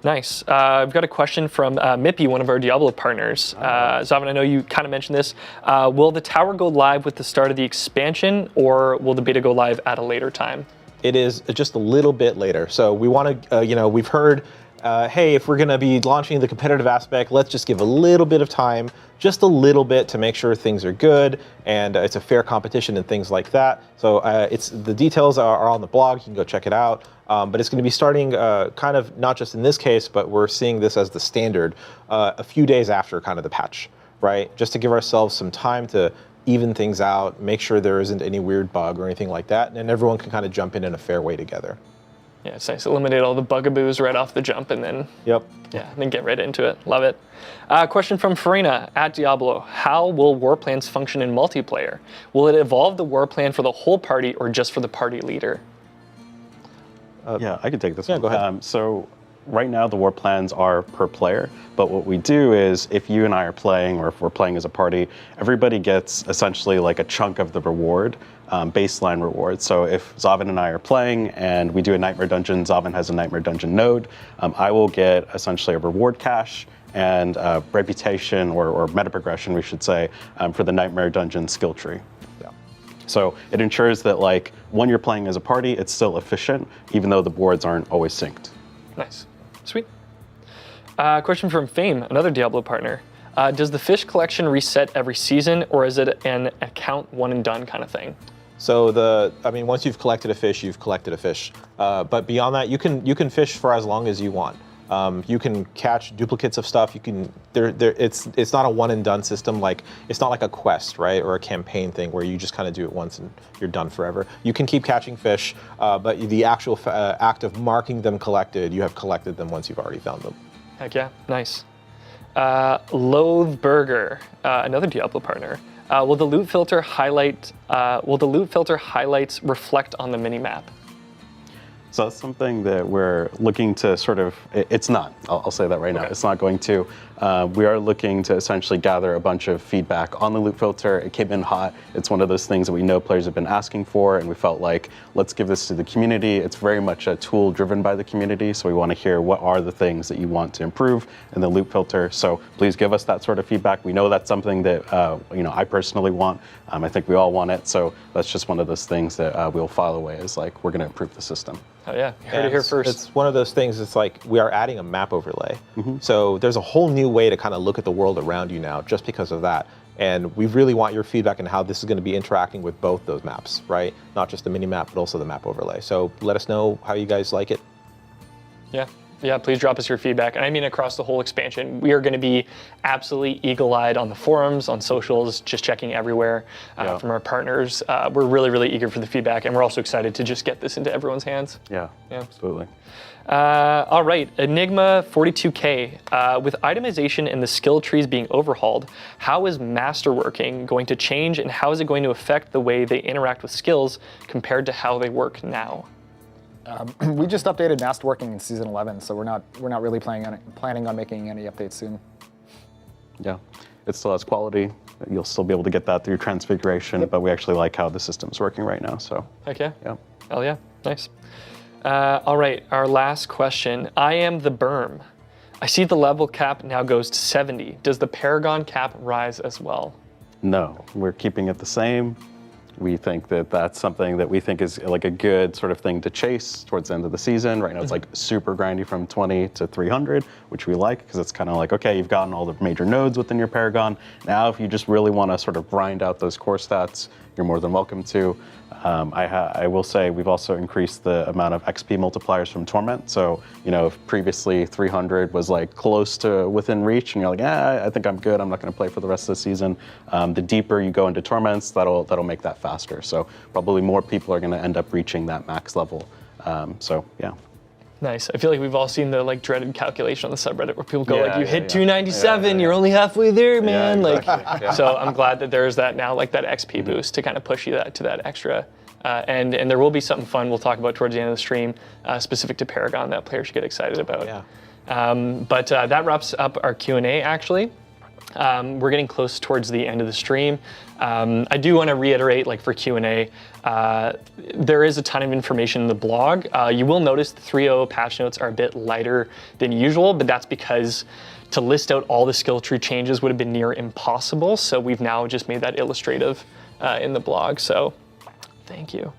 Nice. I've got a question from Mippy, one of our Diablo partners. Zavin, I know you kind of mentioned this. Will the tower go live with the start of the expansion, or will the beta go live at a later time? It is just a little bit later. So we want to, we've heard, hey, if we're going to be launching the competitive aspect, let's just give a little bit of time, just a little bit, to make sure things are good and it's a fair competition and things like that. So the details are on the blog. You can go check it out. But it's going to be starting kind of not just in this case, but we're seeing this as the standard a few days after kind of the patch, right? Just to give ourselves some time to even things out, make sure there isn't any weird bug or anything like that, and then everyone can kind of jump in a fair way together. Yeah, it's nice. Eliminate all the bugaboos right off the jump, and then then get right into it. Love it. Question from Farina at Diablo. How will War Plans function in multiplayer? Will it evolve the War Plan for the whole party or just for the party leader? Yeah, I can take this Yeah, one. go ahead. So right now the war plans are per player, but what we do is if you and I are playing, or if we're playing as a party, everybody gets essentially like a chunk of the reward, baseline reward. So if Zavin and I are playing and we do a Nightmare Dungeon, Zavin has a Nightmare Dungeon node, I will get essentially a reward cache and reputation or meta progression, we should say, for the Nightmare Dungeon skill tree. So it ensures that like when you're playing as a party, it's still efficient, even though the boards aren't always synced. Nice. Sweet. Question from Fame, another Diablo partner. Does the fish collection reset every season, or is it an account one and done kind of thing? So once you've collected a fish, you've collected a fish. But beyond that, you can fish for as long as you want. You can catch duplicates of stuff. You can it's not a one and done system. Like it's not like a quest, right, or a campaign thing where you just kind of do it once and you're done forever. You can keep catching fish, but the actual act of marking them collected, you have collected them once you've already found them. Heck yeah, nice. Loathe Burger, another Diablo partner. Will the loot filter highlights reflect on the minimap? So that's something that we're looking to sort of, it's not, I'll say that right now, it's not going to. We are looking to essentially gather a bunch of feedback on the loot filter. It came in hot. It's one of those things that we know players have been asking for, and we felt like, let's give this to the community. It's very much a tool driven by the community, so we want to hear what are the things that you want to improve in the loot filter. So please give us that sort of feedback. We know that's something that I personally want. I think we all want it, so that's just one of those things that we'll file away as like, we're going to improve the system. Oh yeah, you heard it here first. It's one of those things, it's like we are adding a map overlay. So there's a whole new way to kind of look at the world around you now just because of that. And we really want your feedback on how this is going to be interacting with both those maps, right? Not just the mini map, but also the map overlay. So let us know how you guys like it. Yeah, please drop us your feedback. And I mean across the whole expansion, we are going to be absolutely eagle-eyed on the forums, on socials, just checking everywhere from our partners. We're really, really eager for the feedback, and we're also excited to just get this into everyone's hands. Yeah, absolutely. All right, Enigma 42K. With itemization and the skill trees being overhauled, how is masterworking going to change, and how is it going to affect the way they interact with skills compared to how they work now? We just updated masterworking in season 11, so we're not really planning on making any updates soon. Yeah, it still has quality. You'll still be able to get that through transfiguration, but we actually like how the system's working right now. So. Heck yeah. Yeah. Hell yeah. Nice. All right, our last question. I am the Berm. I see the level cap now goes to 70. Does the Paragon cap rise as well? No, we're keeping it the same. We think that that's something that we think is like a good sort of thing to chase towards the end of the season. Right now it's like super grindy from 20 to 300, which we like because it's kind of like, okay, you've gotten all the major nodes within your Paragon. Now if you just really want to sort of grind out those core stats, you're more than welcome to. I will say we've also increased the amount of XP multipliers from Torment. So, if previously 300 was like close to within reach and you're like, I think I'm good, I'm not going to play for the rest of the season. The deeper you go into Torments, that'll make that faster. So probably more people are going to end up reaching that max level. So yeah. Nice. I feel like we've all seen the dreaded calculation on the subreddit where people go you hit 297, you're only halfway there, man. Exactly. So I'm glad that there's that now, like that XP boost to kind of push you to that extra. And there will be something fun we'll talk about towards the end of the stream, specific to Paragon that players should get excited about. Yeah. But that wraps up our Q&A actually. We're getting close towards the end of the stream. I do want to reiterate, for Q&A, there is a ton of information in the blog. You will notice the 3.0 patch notes are a bit lighter than usual, but that's because to list out all the skill tree changes would have been near impossible. So we've now just made that illustrative in the blog. So thank you.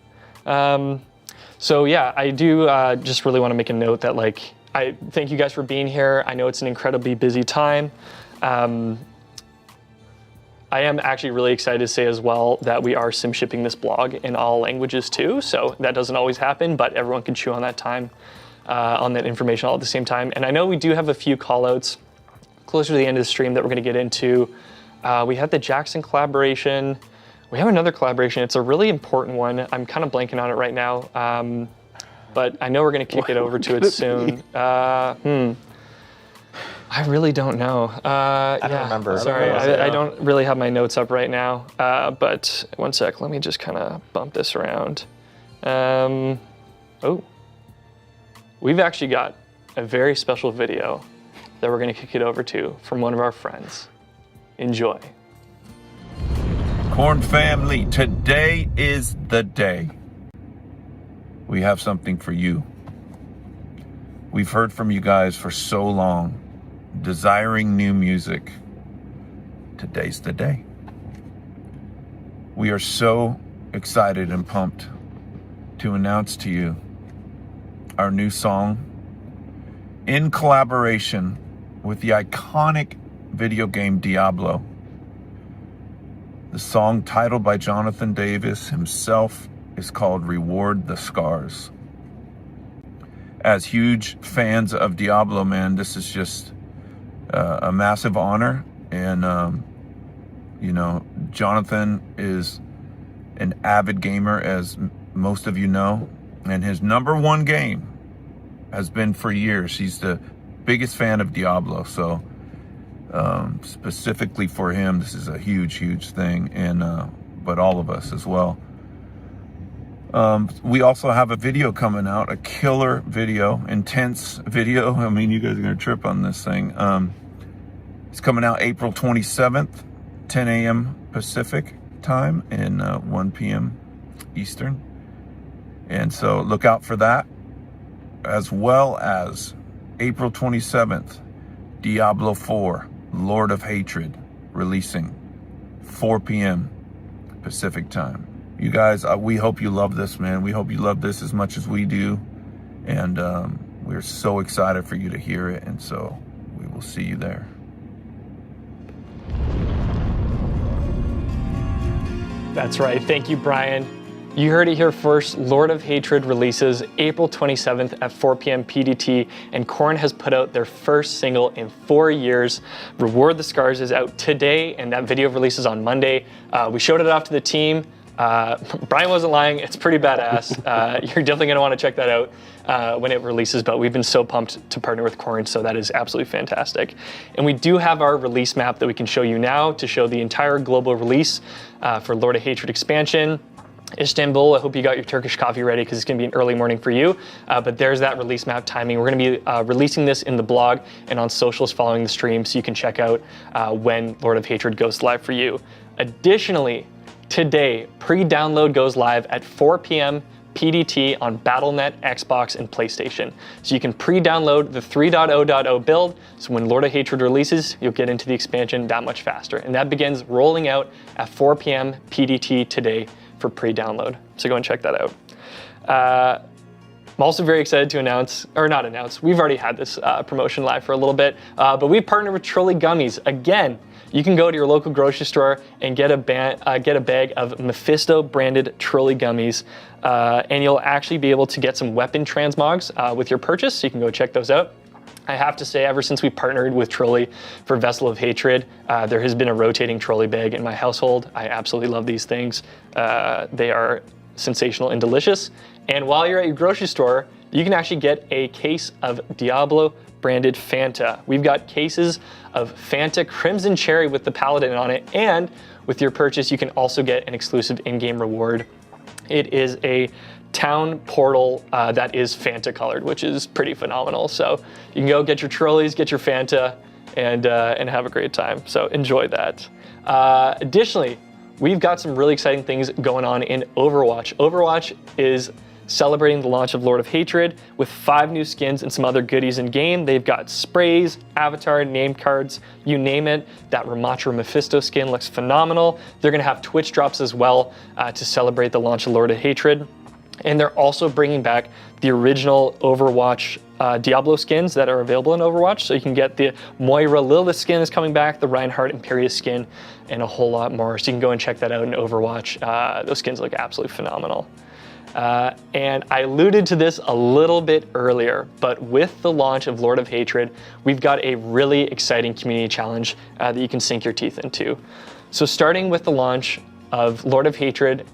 So yeah, I do just really want to make a note that I thank you guys for being here. I know it's an incredibly busy time. I am actually really excited to say as well that we are sim shipping this blog in all languages too. So that doesn't always happen, but everyone can chew on that time, on that information all at the same time. And I know we do have a few call outs closer to the end of the stream that we're going to get into. We had the Jackson collaboration. We have another collaboration. It's a really important one. I'm kind of blanking on it right now. But I know we're going to kick it over to it soon. I really don't know. I don't remember. Sorry, I don't really have my notes up right now. But one sec, let me just kind of bump this around. Oh, we've actually got a very special video that we're going to kick it over to from one of our friends. Enjoy. Corn family, today is the day. We have something for you. We've heard from you guys for so long, desiring new music. Today's the day. We are so excited and pumped to announce to you our new song in collaboration with the iconic video game Diablo. The song, titled by Jonathan Davis himself, is called Reward the Scars. As huge fans of Diablo, man, this is just a massive honor. And, you know, Jonathan is an avid gamer, as most of you know, and his number one game has been for years. He's the biggest fan of Diablo, so specifically for him, this is a huge, huge thing, and but all of us as well. We also have a video coming out, a killer video, intense video. I mean, you guys are gonna trip on this thing. It's coming out April 27th, 10 a.m. Pacific time and 1 p.m. Eastern. And so look out for that, as well as April 27th, Diablo 4, Lord of Hatred, releasing 4 p.m. Pacific time. You guys, we hope you love this, man. We hope you love this as much as we do. And we're so excited for you to hear it. And so we will see you there. That's right. Thank you, Brian. You heard it here first. Lord of Hatred releases April 27th at 4 p.m. PDT, and Korn has put out their first single in 4 years. Reward the Scars is out today, and that video releases on Monday. We showed it off to the team. Brian wasn't lying. It's pretty badass. You're definitely going to want to check that out when it releases, but we've been so pumped to partner with Korn, so that is absolutely fantastic. And we do have our release map that we can show you now to show the entire global release for Lord of Hatred expansion. Istanbul, I hope you got your Turkish coffee ready because it's going to be an early morning for you. But there's that release map timing. We're going to be releasing this in the blog and on socials following the stream, so you can check out when Lord of Hatred goes live for you. Additionally, today, pre-download goes live at 4 p.m. PDT on Battle.net, Xbox, and PlayStation. So you can pre-download the 3.0.0 build, so when Lord of Hatred releases, you'll get into the expansion that much faster. And that begins rolling out at 4 p.m. PDT today for pre-download. So go and check that out. I'm also very excited to announce, or not announce, we've already had this promotion live for a little bit, but we've partnered with Trolley Gummies. Again, you can go to your local grocery store and get a bag of Mephisto branded Trolley Gummies, and you'll actually be able to get some weapon transmogs with your purchase, so you can go check those out. I have to say, ever since we partnered with Trolley for Vessel of Hatred, there has been a rotating trolley bag in my household. I absolutely love these things. They are sensational and delicious. And while you're at your grocery store, you can actually get a case of Diablo branded Fanta. We've got cases of Fanta Crimson Cherry with the Paladin on it, and with your purchase, you can also get an exclusive in-game reward. It is a town portal that is Fanta colored, which is pretty phenomenal. So you can go get your trolleys, get your Fanta, and have a great time. So enjoy that. Additionally, we've got some really exciting things going on in Overwatch. Overwatch is celebrating the launch of Lord of Hatred with 5 new skins and some other goodies in game. They've got sprays, avatar, name cards, you name it. That Ramatra Mephisto skin looks phenomenal. They're gonna have Twitch drops as well to celebrate the launch of Lord of Hatred. And they're also bringing back the original Overwatch Diablo skins that are available in Overwatch. So you can get the Moira Lilith skin is coming back, the Reinhardt Imperius skin, and a whole lot more. So you can go and check that out in Overwatch. Those skins look absolutely phenomenal. And I alluded to this a little bit earlier, but with the launch of Lord of Hatred, we've got a really exciting community challenge that you can sink your teeth into. So starting with the launch of Lord of Hatred,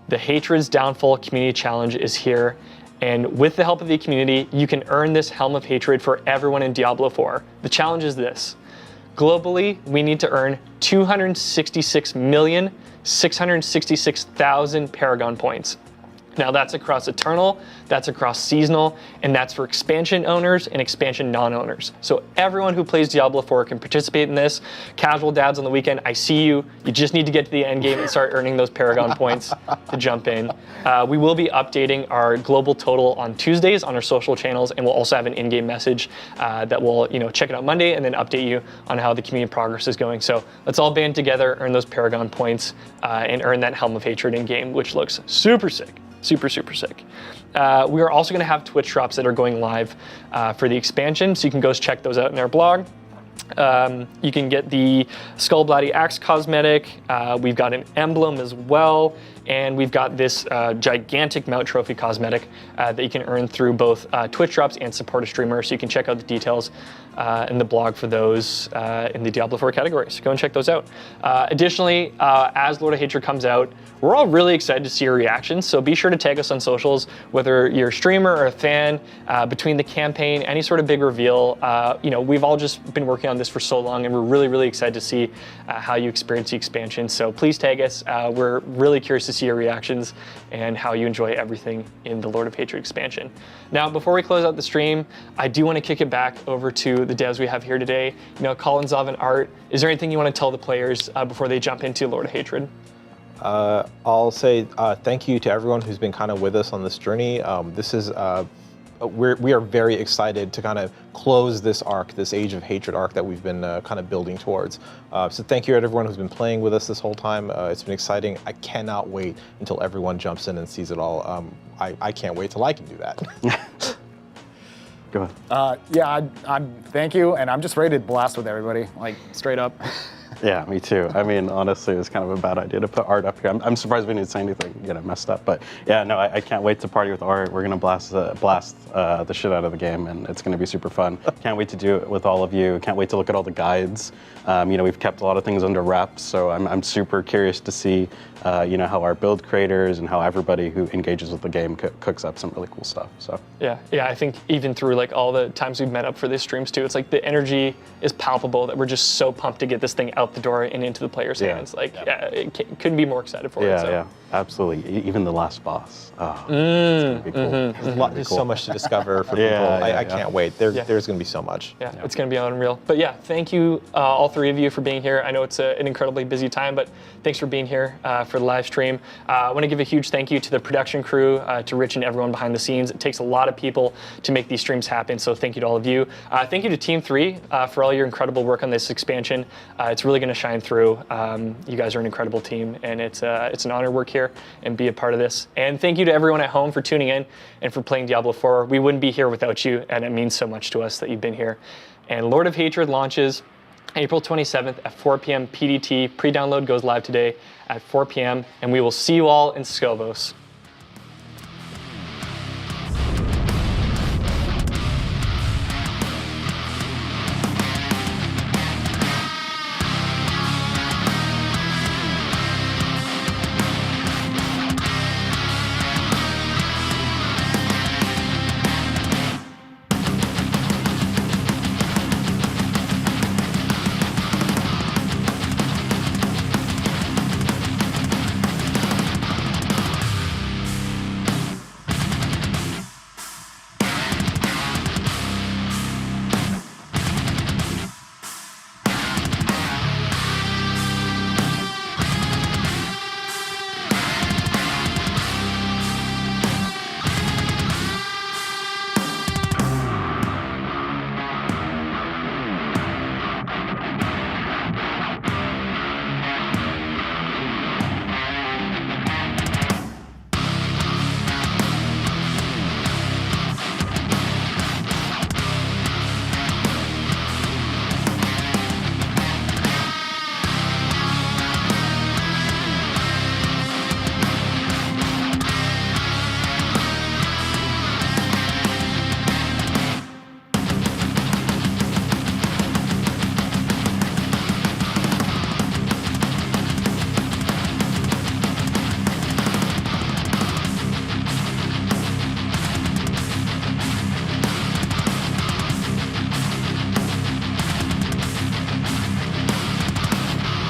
the Hatred's Downfall Community Challenge is here, and with the help of the community, you can earn this Helm of Hatred for everyone in Diablo 4. The challenge is this. Globally, we need to earn 266,666,000 Paragon points. Now that's across Eternal, that's across Seasonal, and that's for expansion owners and expansion non-owners. So everyone who plays Diablo 4 can participate in this. Casual dads on the weekend, I see you. You just need to get to the end game and start earning those Paragon points to jump in. We will be updating our global total on Tuesdays on our social channels, and we'll also have an in-game message that will, check it out Monday and then update you on how the community progress is going. So let's all band together, earn those Paragon points, and earn that Helm of Hatred in-game, which looks super sick. Super, super sick. We are also going to have Twitch drops that are going live for the expansion, so you can go check those out in our blog. You can get the Skull Bloody Axe cosmetic. We've got an emblem as well, and we've got this gigantic Mount Trophy cosmetic that you can earn through both Twitch drops and support a streamer. So you can check out the details in the blog for those in the Diablo 4 category. So go and check those out. Additionally, as Lord of Hatred comes out, we're all really excited to see your reactions. So be sure to tag us on socials, whether you're a streamer or a fan, between the campaign, any sort of big reveal. We've all just been working on this for so long, and we're really, really excited to see how you experience the expansion. So please tag us. We're really curious to see your reactions and how you enjoy everything in the Lord of Hatred expansion. Now, before we close out the stream, I do want to kick it back over to the devs we have here today. Colin, Zav, and Art, is there anything you want to tell the players before they jump into Lord of Hatred? I'll say thank you to everyone who's been kind of with us on this journey. We are very excited to kind of close this arc, this Age of Hatred arc that we've been kind of building towards. So thank you to everyone who's been playing with us this whole time. It's been exciting. I cannot wait until everyone jumps in and sees it all. I can't wait till I can do that. Go ahead. Thank you, and I'm just ready to blast with everybody, like straight up. Yeah, me too. I mean, honestly, it was kind of a bad idea to put Art up here. I'm surprised we didn't say anything, messed up. But yeah, no, I can't wait to party with Art. We're gonna blast the shit out of the game, and it's gonna be super fun. Can't wait to do it with all of you. Can't wait to look at all the guides. We've kept a lot of things under wraps, so I'm super curious to see, how our build creators and how everybody who engages with the game cooks up some really cool stuff. So yeah, I think even through like all the times we've met up for these streams too, it's like the energy is palpable that we're just so pumped to get this thing out the door and into the players' hands. Couldn't be more excited for it. Yeah, absolutely. Even the last boss. It's gonna be cool. There's so much to discover for people. I can't wait. There's going to be so much. Yeah, it's going to be unreal. But yeah, thank you, all three of you, for being here. I know it's an incredibly busy time, but thanks for being here for the live stream. I want to give a huge thank you to the production crew, to Rich and everyone behind the scenes. It takes a lot of people to make these streams happen, so thank you to all of you. Thank you to Team 3 for all your incredible work on this expansion. It's really going to shine through. You guys are an incredible team, and it's an honor to work here and be a part of this. And thank you to everyone at home for tuning in and for playing Diablo 4. We wouldn't be here without you, and it means so much to us that you've been here. And Lord of Hatred launches April 27th at 4 p.m. PDT. Pre-download goes live today at 4 p.m. And we will see you all in Scovos.